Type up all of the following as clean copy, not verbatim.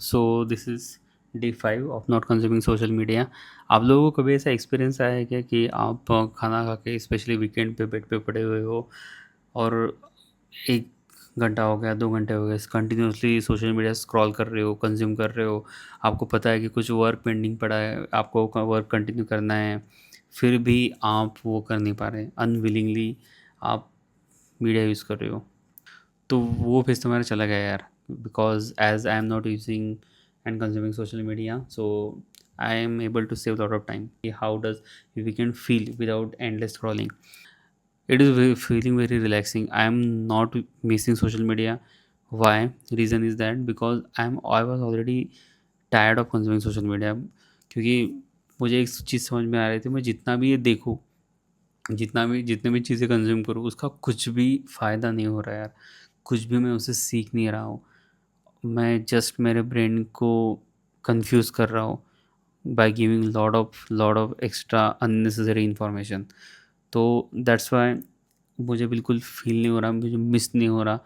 So this is day 5 of not consuming social media. आप लोगों को कभी ऐसा एक्सपीरियंस आया है क्या कि आप खाना खा के स्पेशली वीकेंड पे बेड पे पड़े हुए हो और 1 घंटा हो गया, 2 घंटे हो गए, कंटिन्यूअसली सोशल मीडिया स्क्रॉल कर रहे हो, कंज़्यूम कर रहे हो। आपको पता है कि कुछ वर्क पेंडिंग पड़ा है, आपको क वर्क कंटिन्यू करना है, फिर भी आप वो कर नहीं पा रहे, अनविलिंगली आप मीडिया यूज़ कर रहे हो। तो वो फेज़ तो मेरा चला गया यार, because as I am not using and consuming social media, so I am able to save lot of time. How does weekend feel without endless scrolling? It is feeling very relaxing. I am not missing social media. Why? Reason is that because I was already tired of consuming social media. क्योंकि मुझे एक चीज़ समझ में आ रही थी, मैं जितना भी ये देखूँ, जितने भी चीज़ें कंज्यूम करूँ, उसका कुछ भी फ़ायदा नहीं हो रहा है यार। कुछ भी मैं उससे सीख नहीं रहा हूँ। मैं जस्ट मेरे ब्रेन को कंफ्यूज कर रहा हूँ by giving lot of extra unnecessary information. तो दैट्स वाई मुझे बिल्कुल फ़ील नहीं हो रहा, मुझे मिस नहीं हो रहा,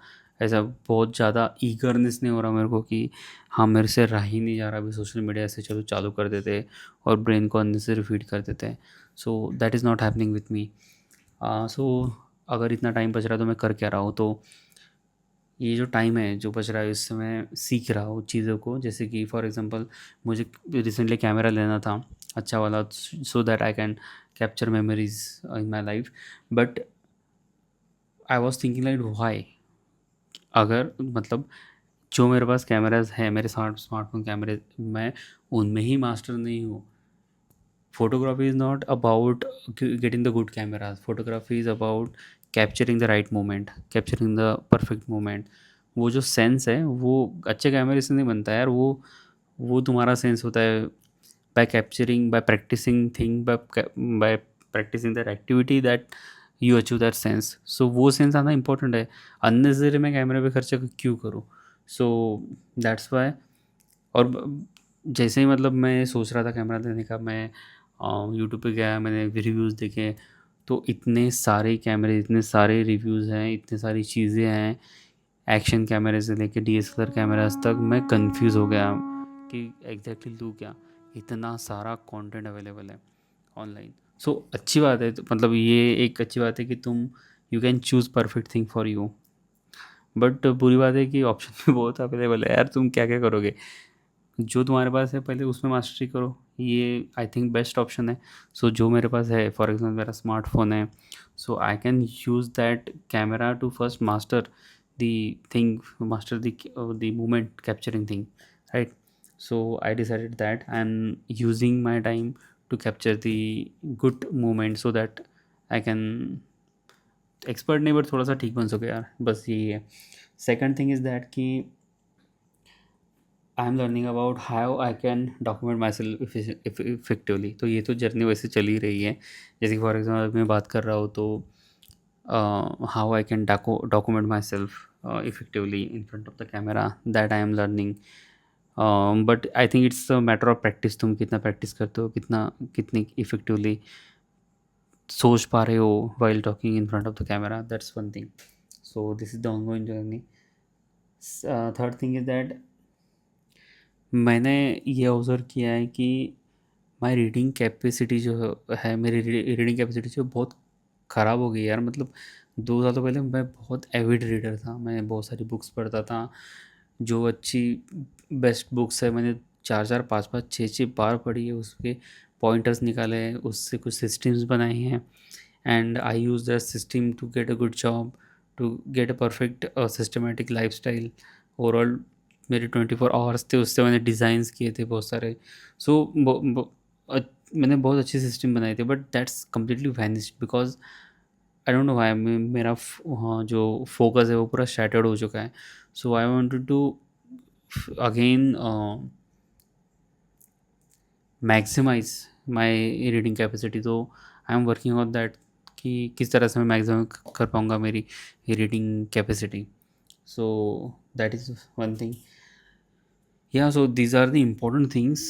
ऐसा बहुत ज़्यादा ईगरनेस नहीं हो रहा मेरे को कि हाँ, मेरे से रहा ही नहीं जा रहा अभी सोशल मीडिया से, चलो चालू कर देते हैं और ब्रेन को अननेसेसरी फीड कर देते हैं। So that is not happening with me. So अगर इतना टाइम बच रहा है तो मैं कर क्या रहा हूँ? तो ये जो टाइम है जो बच रहा है इससे मैं सीख रहा हूँ चीज़ों को, जैसे कि फॉर एग्जांपल मुझे रिसेंटली कैमरा लेना था अच्छा वाला, सो that I can capture memories in my life. But I was thinking like why, अगर मतलब जो मेरे पास कैमराज हैं, मेरे स्मार्टफोन कैमरे, मैं उनमें ही मास्टर नहीं हूँ। Photography is not about getting the good cameras. Photography is about capturing the right moment, capturing the perfect moment. वो जो सेंस है वो अच्छे कैमरे से नहीं बनता है यार, वो तुम्हारा सेंस होता है by capturing, by practicing thing, by practicing that activity that you achieve that sense. So वो सेंस आना इम्पोर्टेंट है। अननेसेसरी मैं कैमरे पे खर्चा क्यों करूँ? So that's why. और जैसे ही मतलब मैं सोच रहा था कैमरा लेने का, मैं यूट्यूब पे गया, मैंने रिव्यूज़ देखे, तो इतने सारे कैमरे, इतने सारे रिव्यूज़ हैं, इतनी सारी चीज़ें हैं, एक्शन कैमरे से लेके डीएसएलआर कैमरास तक, मैं कंफ्यूज हो गया कि एग्जैक्टली लूँ क्या। इतना सारा कंटेंट अवेलेबल है ऑनलाइन। सो अच्छी बात है, तो मतलब ये एक अच्छी बात है कि तुम you can choose perfect thing for you. But बुरी बात है कि ऑप्शन भी बहुत अवेलेबल है यार, तुम क्या क्या करोगे? जो तुम्हारे पास है पहले उसमें मास्टरी करो, ये आई थिंक बेस्ट ऑप्शन है। सो जो मेरे पास है, फॉर एग्जांपल मेरा स्मार्टफोन है, so I can use that camera to first master the thing, master the moment capturing thing, right? So I decided that I am using my time to capture the good moment so that I can expert नहीं but थोड़ा सा ठीक बन सके यार, बस यही है। सेकेंड थिंग इज़ दैट कि I am learning about how I can document my self effectively. तो ये तो जर्नी वैसे चल ही रही है। जैसे कि फॉर एग्जाम्पल मैं बात कर रहा हूँ तो how I can document my self effectively in front of the camera, that I am learning. But I think it's a matter of practice, तुम कितना प्रैक्टिस करते हो, कितनी इफेक्टिवली सोच पा रहे हो while talking in front of the camera, that's one thing. So this is the ongoing journey. Third thing is that मैंने ये ऑब्ज़र्व किया है कि माई रीडिंग कैपेसिटी जो है, मेरी रीडिंग कैपेसिटी जो बहुत ख़राब हो गई यार। मतलब 2 सालों पहले मैं बहुत एविड रीडर था, मैं बहुत सारी बुक्स पढ़ता था। जो अच्छी बेस्ट बुक्स है मैंने 4-4, 5-5, 6-6 बार पढ़ी है, उसके पॉइंटर्स निकाले हैं, उससे कुछ सिस्टम्स बनाए हैं, and I use that system to get a good job, to get a perfect systematic lifestyle. Overall मेरे 24 आवर्स थे, उससे मैंने डिज़ाइंस किए थे बहुत सारे। सो मैंने बहुत अच्छे सिस्टम बनाए थे, but that's completely vanished because I don't know why. मेरा हाँ, जो फोकस है वो पूरा शैटर्ड हो चुका है। So I wanted to again maximize my reading capacity. तो I am working on that कि किस तरह से मैं मैक्सिमम कर पाऊँगा मेरी reading capacity. So that is one thing. Yeah, so these are the important things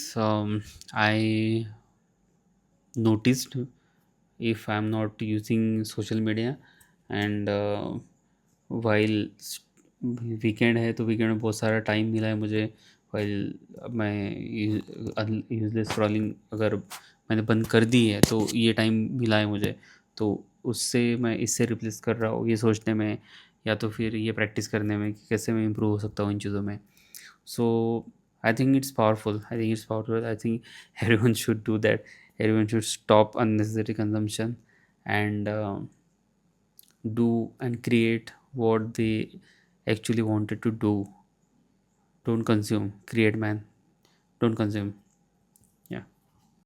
I noticed if I'm not using social media, and while weekend है तो वीकेंड में बहुत सारा टाइम मिला है मुझे वाइल मैं यूज़लेस स्क्रॉलिंग अगर मैंने बंद कर दी है तो ये टाइम मिला है मुझे, तो उससे मैं इससे रिप्लेस कर रहा हूँ ये सोचने में, या तो फिर ये प्रैक्टिस करने में कि कैसे मैं इम्प्रूव हो सकता हूँ इन चीज़ों में। So I think I think everyone should do that, everyone should stop unnecessary consumption and do and create what they actually wanted to do. Don't consume, create, man. Don't consume.